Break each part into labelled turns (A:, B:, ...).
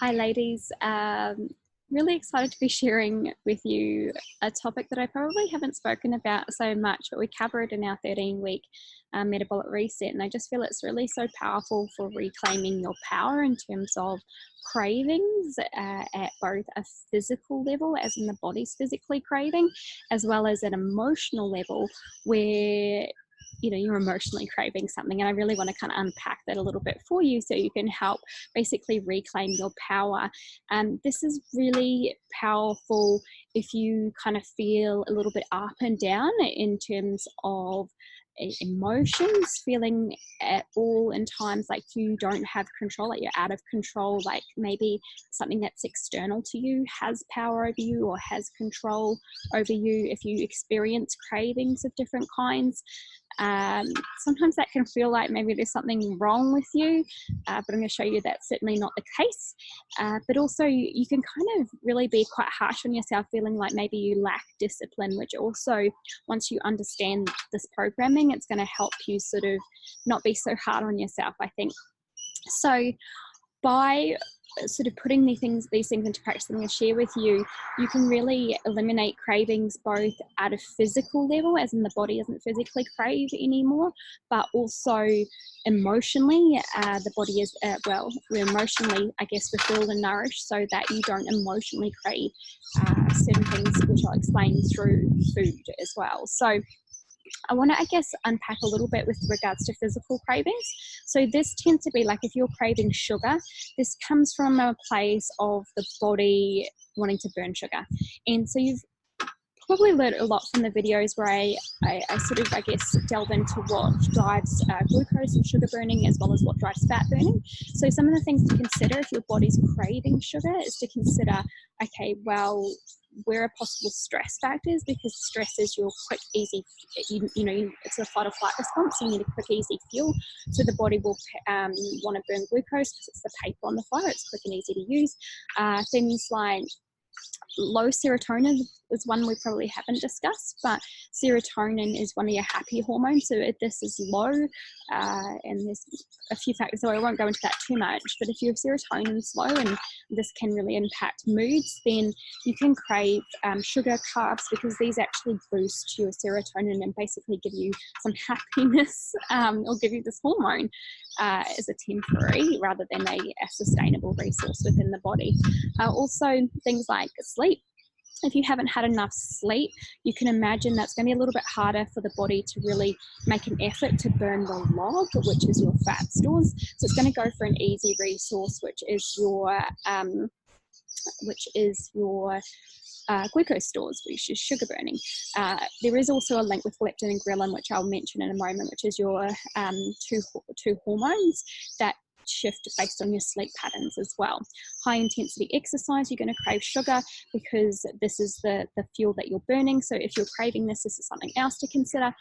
A: Hi ladies, really excited to be sharing with you a topic that I probably haven't spoken about so much, but we cover it in our 13-week metabolic reset, and I just feel it's really so powerful for reclaiming your power in terms of cravings at both a physical level, as in the body's physically craving, as well as an emotional level where you're emotionally craving something. And I really want to kind of unpack that a little bit for you so you can help basically reclaim your power. This is really powerful if you kind of feel a little bit up and down in terms of emotions, feeling at all in times like you don't have control, like you're out of control, like maybe something that's external to you has power over you or has control over you. If you experience cravings of different kinds, sometimes that can feel like maybe there's something wrong with you, but I'm going to show you that's certainly not the case. But also you can kind of really be quite harsh on yourself, feeling like maybe you lack discipline, which also, once you understand this programming, it's going to help you sort of not be so hard on yourself, I think. So by sort of putting these things into practice I'm going to share with you, you can really eliminate cravings both at a physical level, as in the body doesn't physically crave anymore, but also emotionally, the body is, we're emotionally, I guess, fulfilled and nourished so that you don't emotionally crave certain things, which I'll explain through food as well. So I want to, I guess, unpack a little bit with regards to physical cravings. So this tends to be like if you're craving sugar, this comes from a place of the body wanting to burn sugar. And so you've probably learned a lot from the videos where I sort of, I guess, delve into what drives glucose and sugar burning, as well as what drives fat burning. So some of the things to consider if your body's craving sugar is to consider, okay, well, where are possible stress factors? Because stress is your quick, easy, it's a fight or flight response. You need a quick, easy fuel. So the body will want to burn glucose because it's the paper on the fire. It's quick and easy to use. Things like low serotonin is one we probably haven't discussed, but serotonin is one of your happy hormones. So if this is low, and there's a few factors, so I won't go into that too much, but if your serotonin's low, and this can really impact moods, then you can crave sugar, carbs, because these actually boost your serotonin and basically give you some happiness, or give you this hormone as a temporary rather than a sustainable resource within the body. Also things like sleep. If you haven't had enough sleep, you can imagine that's going to be a little bit harder for the body to really make an effort to burn the log, which is your fat stores. So it's going to go for an easy resource, which is your glucose stores, which is sugar burning. There is also a link with leptin and ghrelin, which I'll mention in a moment, which is your two hormones that shift based on your sleep patterns as well. High intensity exercise, you're going to crave sugar because this is the fuel that you're burning. So if you're craving this is something else to consider.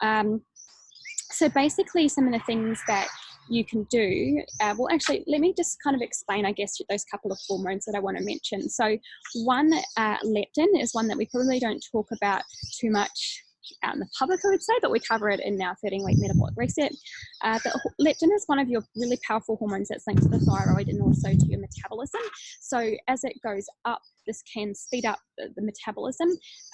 A: So basically some of the things that you can do, well actually let me just kind of explain, I guess, those couple of hormones that I want to mention. So one, leptin is one that we probably don't talk about too much out in the public, I would say, but we cover it in our 13-week metabolic reset. Leptin is one of your really powerful hormones that's linked to the thyroid and also to your metabolism. So as it goes up, this can speed up the metabolism,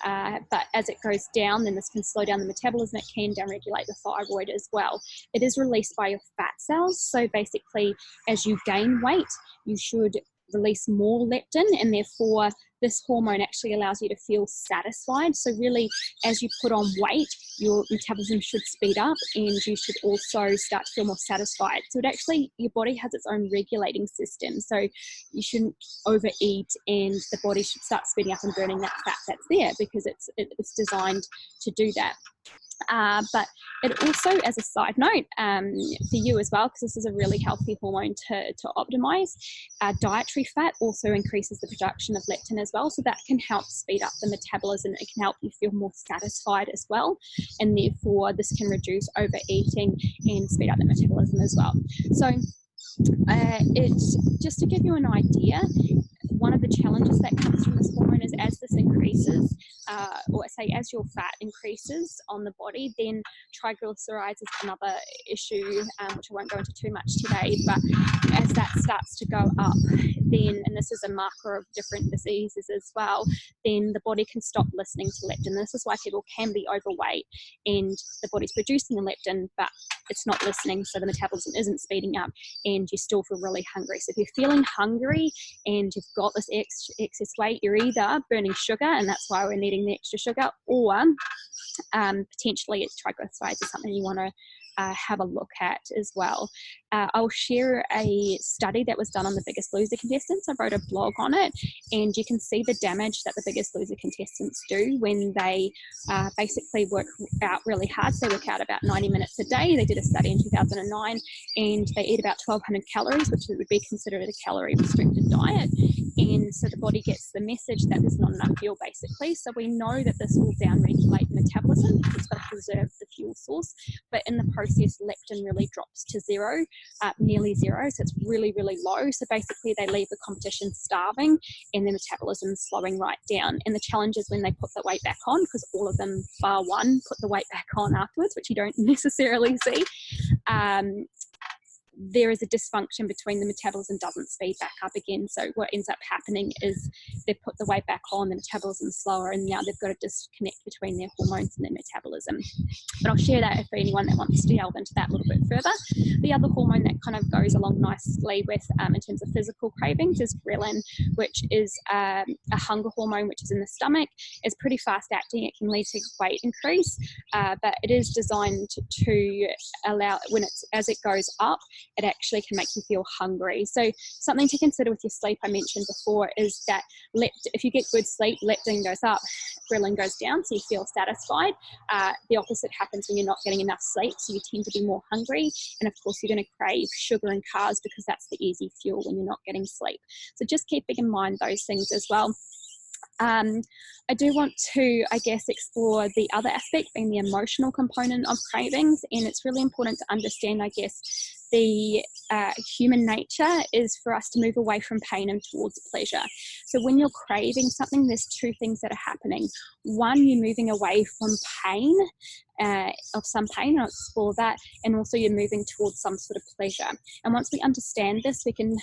A: but as it goes down, then this can slow down the metabolism. It can downregulate the thyroid as well. It is released by your fat cells. So basically, as you gain weight, you should release more leptin, and therefore this hormone actually allows you to feel satisfied. So really, as you put on weight, your metabolism should speed up and you should also start to feel more satisfied. So it actually, your body has its own regulating system. So you shouldn't overeat and the body should start speeding up and burning that fat that's there, because it's designed to do that. But it also, as a side note, for you as well, because this is a really healthy hormone to optimize, dietary fat also increases the production of leptin as well. So that can help speed up the metabolism. It can help you feel more satisfied as well. And therefore, this can reduce overeating and speed up the metabolism as well. So it's just to give you an idea, one of the challenges that comes from this hormone is as as this increases, or say as your fat increases on the body, then triglycerides is another issue, which I won't go into too much today, but as that starts to go up, then, and this is a marker of different diseases as well, then the body can stop listening to leptin. This is why people can be overweight and the body's producing the leptin, but it's not listening, so the metabolism isn't speeding up and you still feel really hungry. So if you're feeling hungry and you've got this excess weight, you're either burning sugar, and that's why we're needing the extra sugar, or potentially triglycerides is something you want to have a look at as well. I'll share a study that was done on the Biggest Loser contestants. I wrote a blog on it, and you can see the damage that the Biggest Loser contestants do when they basically work out really hard. So they work out about 90 minutes a day. They did a study in 2009, and they eat about 1,200 calories, which would be considered a calorie restricted diet. And so the body gets the message that there's not enough fuel, basically. So we know that this will down-regulate metabolism because it's got to preserve the fuel source. But in the process, leptin really drops to zero, nearly zero. So it's really, really low. So basically they leave the competition starving and their metabolism is slowing right down. And the challenge is when they put the weight back on, because all of them, bar one, put the weight back on afterwards, which you don't necessarily see. There is a dysfunction between the metabolism doesn't speed back up again. So what ends up happening is they put the weight back on, the metabolism is slower, and now they've got a disconnect between their hormones and their metabolism. But I'll share that for anyone that wants to delve into that a little bit further. The other hormone that kind of goes along nicely with, in terms of physical cravings, is ghrelin, which is a hunger hormone, which is in the stomach. It's pretty fast acting. It can lead to weight increase, but it is designed to allow, as it goes up, it actually can make you feel hungry. So something to consider with your sleep, I mentioned before, is that if you get good sleep, leptin goes up, ghrelin goes down, so you feel satisfied. The opposite happens when you're not getting enough sleep, so you tend to be more hungry. And of course, you're going to crave sugar and carbs because that's the easy fuel when you're not getting sleep. So just keeping in mind those things as well. I do want to, I guess, explore the other aspect, being the emotional component of cravings. And it's really important to understand, I guess, the human nature is for us to move away from pain and towards pleasure. So when you're craving something, there's two things that are happening. One, you're moving away from pain, of some pain, I'll explore that, and also you're moving towards some sort of pleasure. And once we understand this, we can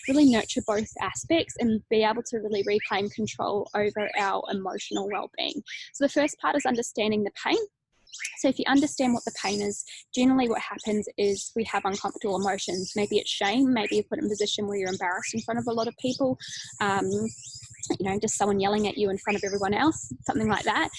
A: really nurture both aspects and be able to really reclaim control over our emotional well-being. So the first part is understanding the pain. So if you understand what the pain is, generally what happens is we have uncomfortable emotions. Maybe it's shame, maybe you're put in a position where you're embarrassed in front of a lot of people, just someone yelling at you in front of everyone else, something like that.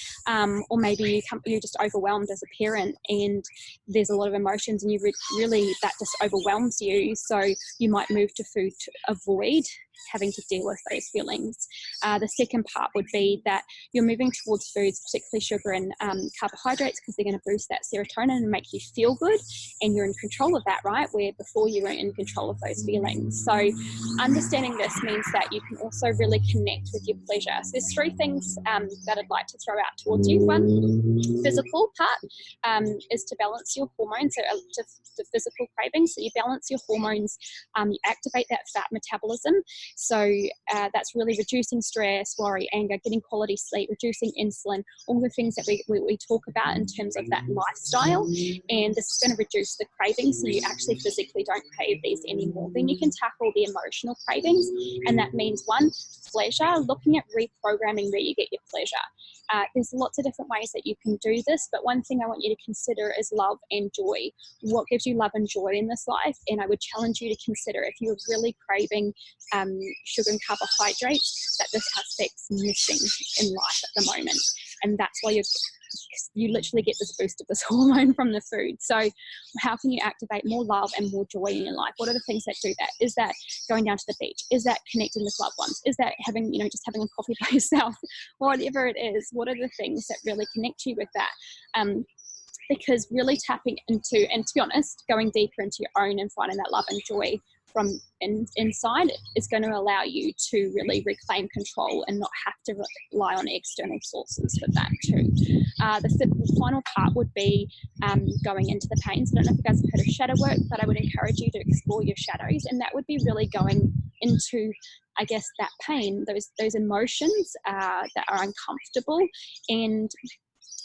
A: Or maybe you're just overwhelmed as a parent and there's a lot of emotions and you really, that just overwhelms you. So you might move to food to avoid having to deal with those feelings. The second part would be that you're moving towards foods, particularly sugar and carbohydrates, because they're going to boost that serotonin and make you feel good, and you're in control of that, right? Where before you weren't in control of those feelings. So understanding this means that you can also really connect with your pleasure. So there's three things that I'd like to throw out towards you. One, physical part is to balance your hormones, so to physical cravings. So you balance your hormones, you activate that fat metabolism. So that's really reducing stress, worry, anger, getting quality sleep, reducing insulin, all the things that we talk about in terms of that lifestyle. And this is going to reduce the cravings, so you actually physically don't crave these anymore. Then you can tackle the emotional cravings, and that means one, pleasure, looking at reprogramming where you get your pleasure. There's lots of different ways that you can do this, but one thing I want you to consider is love and joy. What gives you love and joy in this life? And I would challenge you to consider, if you're really craving sugar and carbohydrates, that this aspect's missing in life at the moment. And that's why you literally get this boost of this hormone from the food. So how can you activate more love and more joy in your life? What are the things that do that? Is that going down to the beach? Is that connecting with loved ones? Is that having, just having a coffee by yourself? Whatever it is, what are the things that really connect you with that? Because really tapping into, and to be honest, going deeper into your own and finding that love and joy from inside is going to allow you to really reclaim control and not have to rely on external sources for that too. The final part would be going into the pains. I don't know if you guys have heard of shadow work, but I would encourage you to explore your shadows, and that would be really going into, I guess, that pain, those emotions that are uncomfortable, and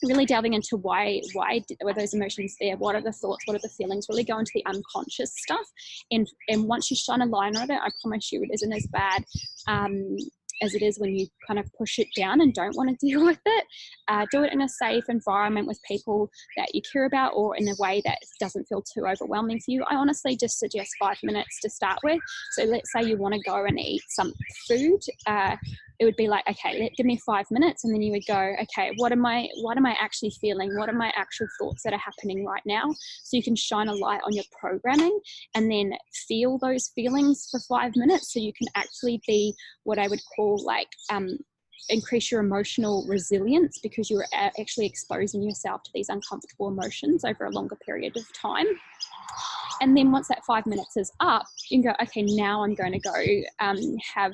A: really delving into why were those emotions there, what are the thoughts, what are the feelings, really go into the unconscious stuff. And once you shine a line on it, I promise you it isn't as bad as it is when you kind of push it down and don't want to deal with it. Do it in a safe environment with people that you care about, or in a way that doesn't feel too overwhelming for you. I honestly just suggest 5 minutes to start with. So let's say you want to go and eat some food. It would be like, okay, give me 5 minutes, and then you would go, okay, what am I actually feeling? What are my actual thoughts that are happening right now? So you can shine a light on your programming, and then feel those feelings for 5 minutes, so you can actually be what I would call like increase your emotional resilience, because you're actually exposing yourself to these uncomfortable emotions over a longer period of time. And then once that 5 minutes is up, you can go, okay, now I'm going to go have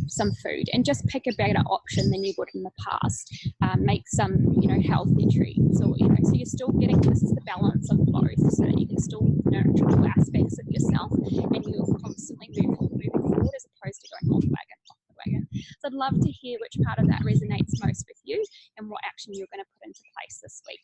A: some food, and just pick a better option than you would in the past. Make some healthy treats, or so you're still getting, this is the balance of both, so that you can still nurture all aspects of yourself, and you're constantly moving forward, as opposed to going off the wagon. So I'd love to hear which part of that resonates most with you, and what action you're going to put into place this week.